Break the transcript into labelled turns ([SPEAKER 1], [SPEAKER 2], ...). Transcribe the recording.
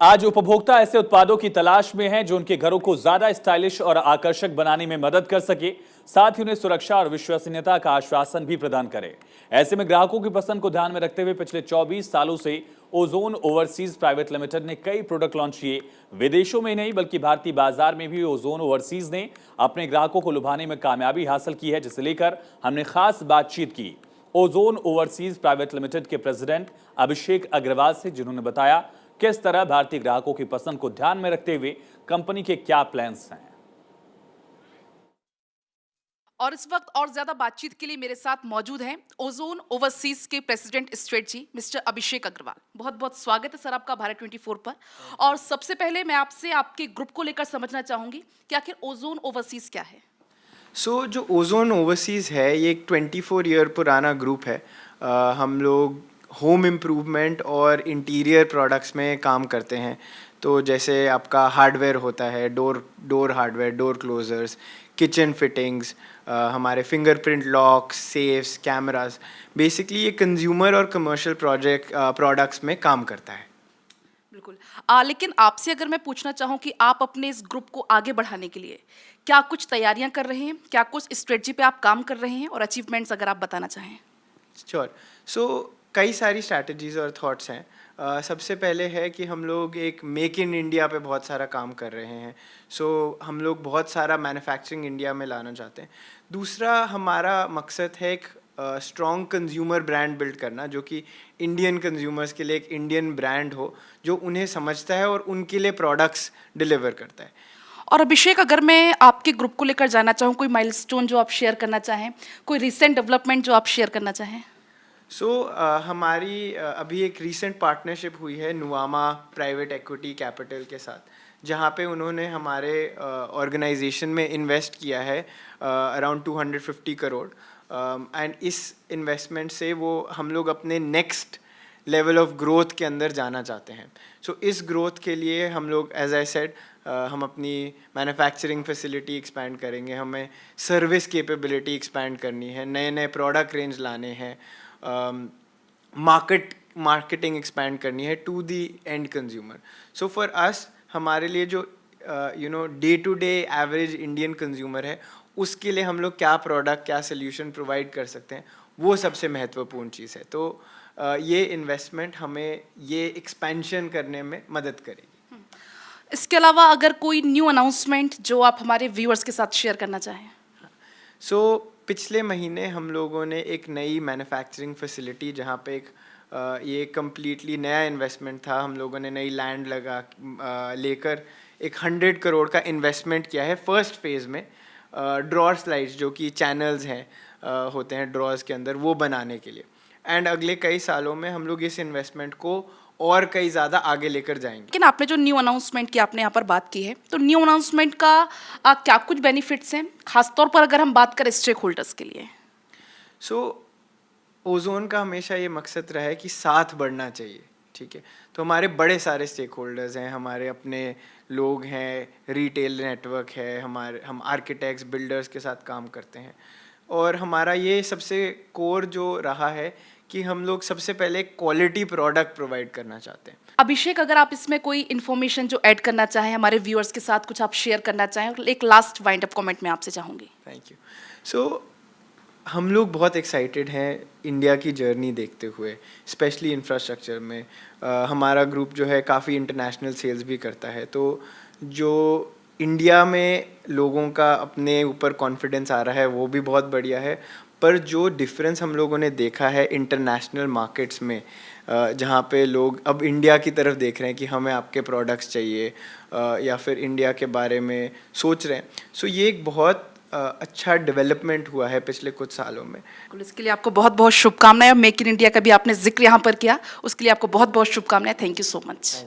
[SPEAKER 1] आज उपभोक्ता ऐसे उत्पादों की तलाश में हैं जो उनके घरों को ज्यादा स्टाइलिश और आकर्षक बनाने में मदद कर सके, साथ ही उन्हें सुरक्षा और विश्वसनीयता का आश्वासन भी प्रदान करे। ऐसे में ग्राहकों की पसंद को ध्यान में रखते हुए पिछले 24 सालों से ओजोन ओवरसीज प्राइवेट लिमिटेड ने कई प्रोडक्ट लॉन्च किए। विदेशों में नहीं बल्कि भारतीय बाजार में भी ओजोन ओवरसीज ने अपने ग्राहकों को लुभाने में कामयाबी हासिल की है, जिसे लेकर हमने खास बातचीत की ओजोन ओवरसीज प्राइवेट लिमिटेड के प्रेसिडेंट अभिषेक अग्रवाल से, जिन्होंने बताया किस तरह भारतीय ग्राहकों की पसंद को ध्यान में रखते हुए कंपनी के क्या प्लान्स हैं।
[SPEAKER 2] और इस वक्त और ज्यादा बातचीत के लिए मेरे साथ मौजूद हैं ओजोन ओवरसीज के प्रेसिडेंट स्ट्रेटजी मिस्टर अभिषेक अग्रवाल। बहुत बहुत स्वागत है सर आपका भारत 24 पर। और सबसे पहले मैं आपसे आपके ग्रुप को लेकर समझना चाहूंगी कि आखिर ओजोन ओवरसीज क्या है।
[SPEAKER 3] जो ओजोन ओवरसीज़ है ये एक 24 ईयर पुराना ग्रुप है। हम लोग होम इम्प्रूवमेंट और इंटीरियर प्रोडक्ट्स में काम करते हैं। तो जैसे आपका हार्डवेयर होता है, door hardware, door closures, kitchen fittings, हमारे fingerprint locks, safes, cameras, basically ये कंज्यूमर और कमर्शियल प्रोडक्ट्स में काम करता है।
[SPEAKER 2] बिल्कुल। लेकिन आपसे अगर मैं पूछना चाहूँ कि आप अपने इस ग्रुप को आगे बढ़ाने के लिए क्या कुछ तैयारियां कर रहे हैं, क्या कुछ स्ट्रेटजी पे आप काम कर रहे हैं और अचीवमेंट्स अगर आप बताना चाहें।
[SPEAKER 3] श्योर। कई सारी स्ट्रैटेजीज़ और थॉट्स हैं। सबसे पहले है कि हम लोग एक मेक इन इंडिया पे बहुत सारा काम कर रहे हैं। हम लोग बहुत सारा मैन्युफैक्चरिंग इंडिया में लाना चाहते हैं। दूसरा हमारा मकसद है एक स्ट्रॉन्ग कंज्यूमर ब्रांड बिल्ड करना, जो कि इंडियन कंज्यूमर्स के लिए एक इंडियन ब्रांड हो जो उन्हें समझता है और उनके लिए प्रोडक्ट्स डिलीवर करता है।
[SPEAKER 2] और अभिषेक, अगर मैं आपके ग्रुप को लेकर जाना चाहूँ, कोई माइलस्टोन जो आप शेयर करना चाहें, कोई रिसेंट डेवलपमेंट जो आप शेयर करना चाहें।
[SPEAKER 3] हमारी अभी एक रीसेंट पार्टनरशिप हुई है नुवामा प्राइवेट इक्विटी कैपिटल के साथ, जहाँ पे उन्होंने हमारे ऑर्गेनाइजेशन में इन्वेस्ट किया है अराउंड 250 करोड़। एंड इस इन्वेस्टमेंट से वो हम लोग अपने नेक्स्ट लेवल ऑफ ग्रोथ के अंदर जाना चाहते हैं। इस ग्रोथ के लिए हम लोग एज आई सेड हम अपनी मैन्युफैक्चरिंग फैसिलिटी एक्सपैंड करेंगे, हमें सर्विस कैपेबिलिटी एक्सपैंड करनी है, नए नए प्रोडक्ट रेंज लाने हैं, मार्केटिंग एक्सपैंड करनी है to the end consumer. For us, हमारे लिए जो day to day average Indian consumer है, उसके लिए हम लोग क्या प्रोडक्ट, क्या सोल्यूशन प्रोवाइड कर सकते हैं, वो सबसे महत्वपूर्ण चीज़ है। ये इन्वेस्टमेंट हमें ये एक्सपेंशन करने में मदद करेगी।
[SPEAKER 2] इसके अलावा अगर कोई न्यू अनाउंसमेंट जो आप हमारे व्यूअर्स के साथ शेयर करना चाहें।
[SPEAKER 3] पिछले महीने हम लोगों ने एक नई मैन्युफैक्चरिंग फैसिलिटी, जहाँ पे ये कम्प्लीटली नया इन्वेस्टमेंट था, हम लोगों ने नई लैंड लेकर एक 100 करोड़ का इन्वेस्टमेंट किया है फर्स्ट फेज़ में। ड्रॉर स्लाइड्स जो कि चैनल्स हैं होते हैं ड्रॉर्स के अंदर, वो बनाने के लिए। एंड अगले कई सालों में हम लोग इस इन्वेस्टमेंट को और कई ज़्यादा आगे लेकर जाएंगे।
[SPEAKER 2] लेकिन आपने जो न्यू अनाउंसमेंट की आपने यहाँ पर बात की है, तो न्यू अनाउंसमेंट का क्या कुछ बेनिफिट्स हैं, खासतौर पर अगर हम बात करें स्टेक होल्डर्स के लिए।
[SPEAKER 3] ओजोन का हमेशा ये मकसद रहा है कि साथ बढ़ना चाहिए, ठीक है। तो हमारे बड़े सारे स्टेक होल्डर्स हैं, हमारे अपने लोग हैं, रिटेल नेटवर्क है, हम आर्किटेक्ट्स, बिल्डर्स के साथ काम करते हैं। और हमारा ये सबसे कोर जो रहा है कि हम लोग सबसे पहले क्वालिटी प्रोडक्ट प्रोवाइड करना चाहते हैं।
[SPEAKER 2] अभिषेक, अगर आप इसमें कोई इन्फॉर्मेशन जो ऐड करना चाहें, हमारे व्यूअर्स के साथ कुछ आप शेयर करना चाहें, एक लास्ट वाइंड अप कमेंट मैं आपसे चाहूँगी।
[SPEAKER 3] Thank you. हम लोग बहुत एक्साइटेड हैं इंडिया की जर्नी देखते हुए, स्पेशली इंफ्रास्ट्रक्चर में। हमारा ग्रुप जो है काफ़ी इंटरनेशनल सेल्स भी करता है, तो जो इंडिया में लोगों का अपने ऊपर कॉन्फिडेंस आ रहा है वो भी बहुत बढ़िया है। पर जो डिफरेंस हम लोगों ने देखा है इंटरनेशनल मार्केट्स में, जहाँ पे लोग अब इंडिया की तरफ देख रहे हैं कि हमें आपके प्रोडक्ट्स चाहिए, या फिर इंडिया के बारे में सोच रहे हैं। ये एक बहुत अच्छा डेवलपमेंट हुआ है पिछले कुछ सालों में।
[SPEAKER 2] इसके लिए आपको बहुत बहुत शुभकामनाएं। मेक इन इंडिया का भी आपने जिक्र यहाँ पर किया, उसके लिए आपको बहुत बहुत शुभकामनाएं। Thank you so much.